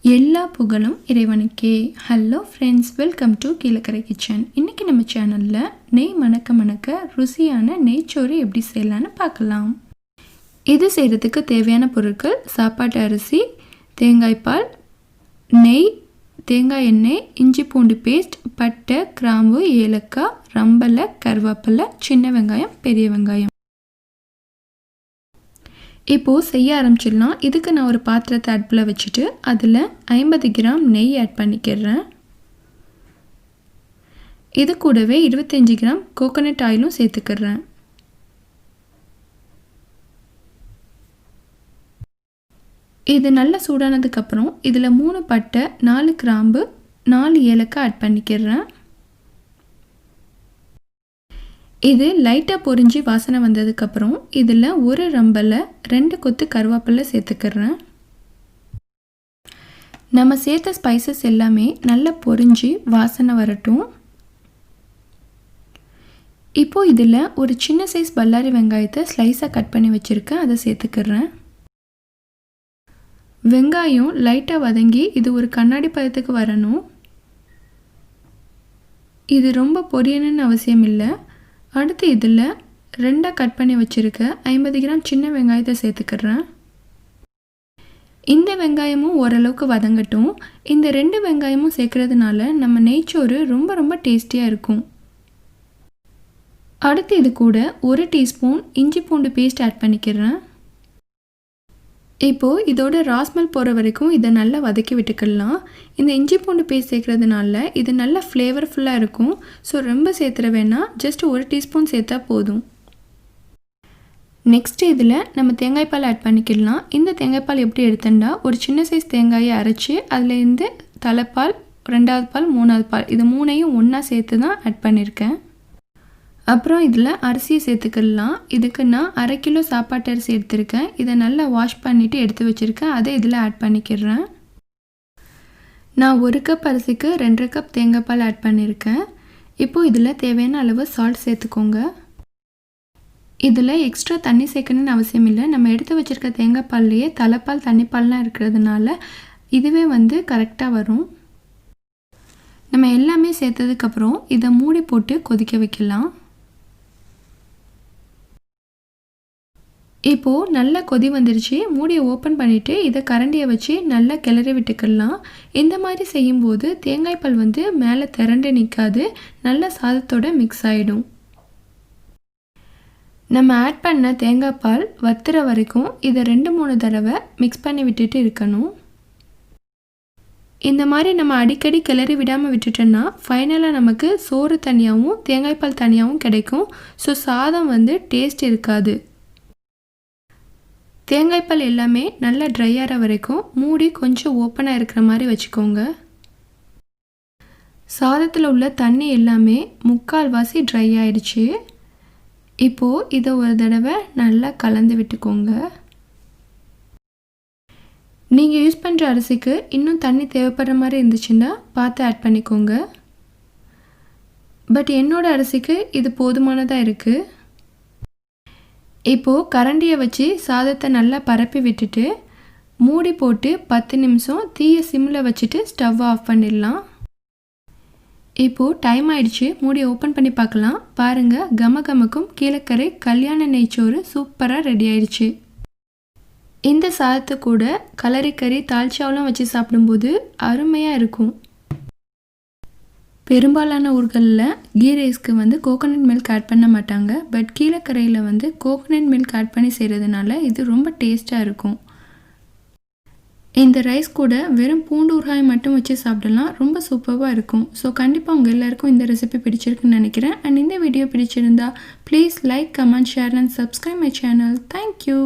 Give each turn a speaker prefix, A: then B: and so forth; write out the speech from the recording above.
A: எல்லா புகழும் இறைவனுக்கே. Hello friends, welcome to Kilakarai kitchen. இன்றைக்கி நம்ம சேனலில் நெய் மணக்க மணக்க ருசியான நெய்ச்சோறு எப்படி செய்யலான்னு பார்க்கலாம். இது செய்கிறதுக்கு தேவையான பொருட்கள்: சாப்பாட்டு அரிசி, தேங்காய் பால், நெய், தேங்காய் எண்ணெய், இஞ்சி பூண்டு பேஸ்ட், பட்டை, கிராம்பு, ஏலக்காய், ரம்பலை, கருவேப்பிலை, சின்ன வெங்காயம், பெரிய வெங்காயம். இப்போது செய்ய ஆரம்பிச்சிடலாம். இதுக்கு நான் ஒரு பாத்திரத்தை அடுப்பில் வச்சுட்டு அதில் 50 கிராம் நெய் ஆட் பண்ணிக்கிறேன். இது கூடவே 25 கிராம் கோகோனட் ஆயிலும் சேர்த்துக்கிறேன். இது நல்லா சூடானதுக்கப்புறம் இதில் 3 பட்டை, 4 கிராம்பு, 4 ஏலக்காய் ஆட் பண்ணிக்கிறேன். இது லைட்டாக பொரிஞ்சு வாசனை வந்ததுக்கப்புறம் இதில் ஒரு ரம்பலை, 2 கொத்து கருவேப்பிலை சேர்த்துக்கிறேன். நம்ம சேர்த்த ஸ்பைசஸ் எல்லாமே நல்லா பொரிஞ்சு வாசனை வரட்டும். இப்போது இதில் ஒரு சின்ன சைஸ் பல்லாரி வெங்காயத்தை ஸ்லைஸாக கட் பண்ணி வச்சுருக்கேன், அதை சேர்த்துக்கிறேன். வெங்காயம் லைட்டாக வதங்கி இது ஒரு கண்ணாடி பதத்துக்கு வரணும். இது ரொம்ப பொரியணுன்னு அவசியம் இல்லை. அடுத்து இதில் 2 கட் பண்ணி வச்சுருக்க 50 கிராம் சின்ன வெங்காயத்தை சேர்த்துக்கிறேன். இந்த வெங்காயமும் ஓரளவுக்கு வதங்கட்டும். இந்த 2 வெங்காயமும் சேர்க்கறதுனால நம்ம நெய்ச்சோறு ரொம்ப ரொம்ப டேஸ்டியாக இருக்கும். அடுத்து இது கூட 1 டீஸ்பூன் இஞ்சி பூண்டு பேஸ்ட் ஆட் பண்ணிக்கிறேன். இப்போது இதோட ராஸ்மெல் போகிற வரைக்கும் இதை நல்லா வதக்கி விட்டுக்கலாம். இந்த இஞ்சி பூண்டு பேஸ்ட் சேர்க்குறதுனால இது நல்லா ஃப்ளேவர்ஃபுல்லாக இருக்கும். ஸோ ரொம்ப சேர்த்துற வேணாம், ஜஸ்ட் 1 டீஸ்பூன் சேர்த்தா போதும். நெக்ஸ்ட் இதில் நம்ம தேங்காய் பால் ஆட் பண்ணிக்கலாம். இந்த தேங்காய் பால் எப்படி எடுத்துட்டா, ஒரு சின்ன சைஸ் தேங்காயை அரைச்சி அதுலேருந்து தலைப்பால், 2வது பால், 3வது பால், இது 3ஐயும் ஒன்றா சேர்த்து தான் ஆட் பண்ணியிருக்கேன். அப்புறம் இதில் அரிசியை சேர்த்துக்கலாம். இதுக்கு நான் 1/2 கிலோ சாப்பாட்டு அரிசி எடுத்திருக்கேன். இதை நல்லா வாஷ் பண்ணிவிட்டு எடுத்து வச்சுருக்கேன், அதை இதில் ஆட் பண்ணிக்கிறேன். நான் 1 கப் அரிசிக்கு 2 கப் தேங்காய் பால் ஆட் பண்ணியிருக்கேன். இப்போது இதில் தேவையான அளவு சால்ட் சேர்த்துக்கோங்க. இதில் எக்ஸ்ட்ரா தண்ணி சேர்க்கணுன்னு அவசியம் இல்லை. நம்ம எடுத்து வச்சுருக்க தேங்காய் பால்லையே தலைப்பால், தண்ணிப்பால்லாம் இருக்கிறதுனால இதுவே கரெக்டாக வரும். நம்ம எல்லாமே சேர்த்ததுக்கப்புறம் இதை மூடி போட்டு கொதிக்க வைக்கலாம். இப்போது நல்லா கொதி வந்துருச்சு. மூடியை ஓப்பன் பண்ணிவிட்டு இதை கரண்டியை வச்சு நல்லா கிளறி விட்டுக்கலாம். இந்த மாதிரி செய்யும்போது தேங்காய் பால் மேலே திரண்டு நிற்காது, நல்லா சாதத்தோடு மிக்ஸ் ஆகிடும். நம்ம ஆட் பண்ண தேங்காய் பால் வத்துற வரைக்கும் இதை 2-3 தடவை மிக்ஸ் பண்ணி விட்டுட்டு இருக்கணும். இந்த மாதிரி நம்ம அடிக்கடி கிளறி விடாமல் விட்டுட்டோன்னா ஃபைனலாக நமக்கு சோறு தனியாகவும் தேங்காய் பால் தனியாகவும் கிடைக்கும். ஸோ சாதம் டேஸ்ட் இருக்காது. தேங்காய் பால் எல்லாமே நல்லா ட்ரை ஆகிற வரைக்கும் மூடி கொஞ்சம் ஓப்பனாக இருக்கிற மாதிரி வச்சுக்கோங்க. சாதத்தில் உள்ள தண்ணி எல்லாமே 3/4 ட்ரை ஆயிடுச்சு. இப்போது இதை ஒரு தடவை நல்லா கலந்து விட்டுக்கோங்க. நீங்கள் யூஸ் பண்ணுற அரிசிக்கு இன்னும் தண்ணி தேவைப்படுற மாதிரி இருந்துச்சுன்னா பார்த்து ஆட் பண்ணிக்கோங்க. பட் என்னோடய அரிசிக்கு இது போதுமானதாக இருக்குது. இப்போது கரண்டியை வச்சு சாதத்தை நல்லா பரப்பி விட்டுட்டு மூடி போட்டு 10 நிமிஷம் தீயை சிம்மில் வச்சுட்டு ஸ்டவ் ஆஃப் பண்ணிடலாம். இப்போது டைம் ஆயிடுச்சு, மூடி ஓப்பன் பண்ணி பார்க்கலாம். பாருங்கள், கமகமக்கும் கீழக்கரை கல்யாண நெய்ச்சோறு சூப்பராக ரெடி ஆயிடுச்சு. இந்த சாதத்தை கூட கலரிக்கறி, தால்ச்சாவெலாம் வச்சு சாப்பிடும்போது அருமையாக இருக்கும். பெரும்பாலான ஊர்களில் கீ ரைஸ்க்கு கோகோனட் மில்க் ஆட் பண்ண மாட்டாங்க. பட் கீழக்கரையில் கோகோனட் மில்க் ஆட் பண்ணி செய்கிறதுனால இது ரொம்ப டேஸ்ட்டாக இருக்கும். இந்த ரைஸ் கூட வெறும் பூண்டு ஊறுகாய் மட்டும் வச்சு சாப்பிடலாம், ரொம்ப சூப்பராக இருக்கும். ஸோ கண்டிப்பாக உங்கள் எல்லாருக்கும் இந்த ரெசிபி பிடிச்சிருக்குன்னு நினைக்கிறேன். அண்ட் இந்த வீடியோ பிடிச்சிருந்தா please like, comment, share and subscribe my channel. Thank you.